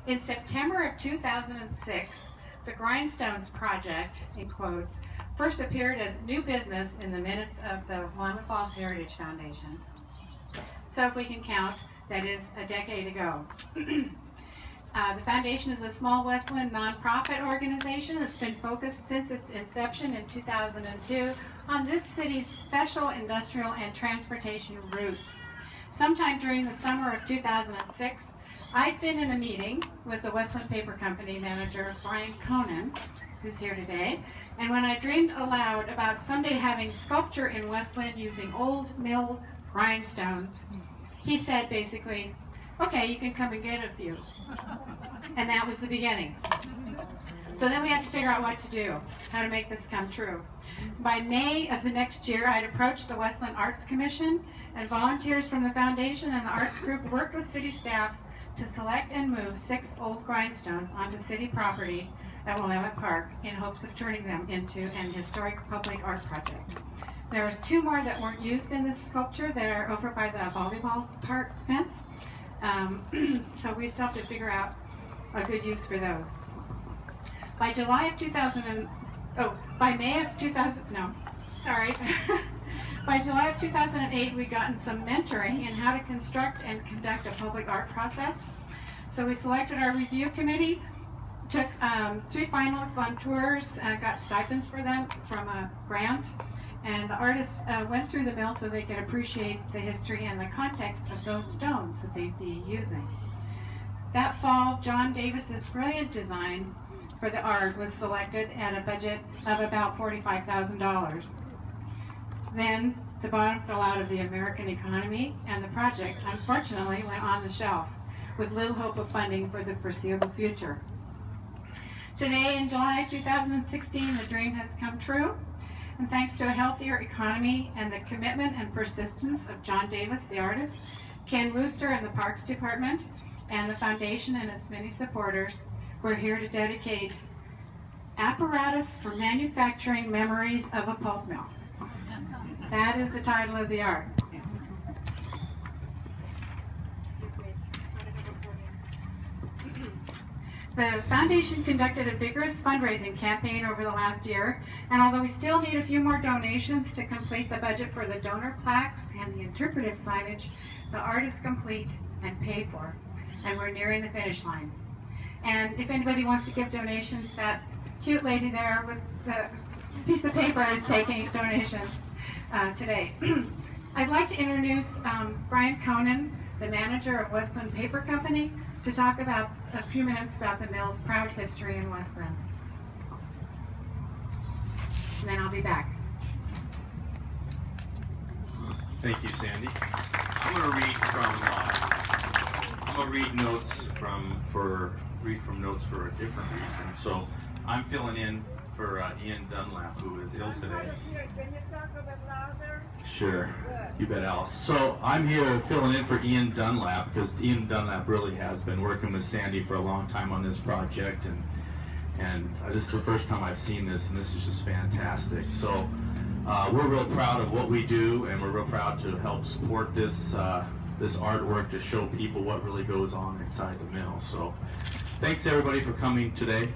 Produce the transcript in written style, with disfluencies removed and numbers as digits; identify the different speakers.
Speaker 1: In September of 2006, the Grindstones project, in quotes, first appeared as new business in the minutes of the Willamette Falls Heritage Foundation. So if we can count, that is a decade ago. The foundation is a small Westland nonprofit organization that's been focused since its inception in 2002 on this city's special industrial and transportation routes. Sometime during the summer of 2006, I'd been in a meeting with the Westland Paper Company manager, Brian Conan, who's here today, and when I dreamed aloud about someday having sculpture in Westland using old mill grindstones, he said basically, okay, you can come and get a few. And that was the beginning. So then we had to figure out what to do, how to make this come true. By May of the next year, I'd approached the Westland Arts Commission, and volunteers from the foundation and the arts group worked with city staff to select and move 6 old grindstones onto city property at Willamette Park in hopes of turning them into an historic public art project. There are 2 more that weren't used in this sculpture that are over by the volleyball park fence. So we still have to figure out a good use for those. By July of 2000, by May of 2000, no, sorry. By July of 2008, we'd gotten some mentoring in how to construct and conduct a public art process. So we selected our review committee, took 3 finalists on tours, got stipends for them from a grant, and the artists went through the mill so they could appreciate the history and the context of those stones that they'd be using. That fall, John Davis's brilliant design for the art was selected at a budget of about $45,000. Then the bottom fell out of the American economy, and the project, unfortunately, went on the shelf with little hope of funding for the foreseeable future. Today, in July 2016, the dream has come true, and thanks to a healthier economy and the commitment and persistence of John Davis, the artist, Ken Wooster in the Parks Department, and the foundation and its many supporters, we're here to dedicate Apparatus for Manufacturing Memories of a Pulp Mill. That is the title of the art. The foundation conducted a vigorous fundraising campaign over the last year, and although we still need a few more donations to complete the budget for the donor plaques and the interpretive signage, the art is complete and paid for, and we're nearing the finish line. And if anybody wants to give donations, that cute lady there with the piece of paper is taking donations today. I'd like to introduce Brian Conan, the manager of Westland Paper Company, to talk about a few minutes about the mill's proud history in Westland. And then I'll be back.
Speaker 2: Thank you, Sandy. I'm going to read from notes for a different reason. So I'm filling in for Ian Dunlap, who is ill today.
Speaker 3: Can you talk a bit louder?
Speaker 2: Sure, you bet, Alice. So I'm here filling in for Ian Dunlap because Ian Dunlap really has been working with Sandy for a long time on this project, and this is the first time I've seen this, and this is just fantastic. So we're real proud of what we do, and we're real proud to help support this this artwork to show people what really goes on inside the mill. So thanks everybody for coming today.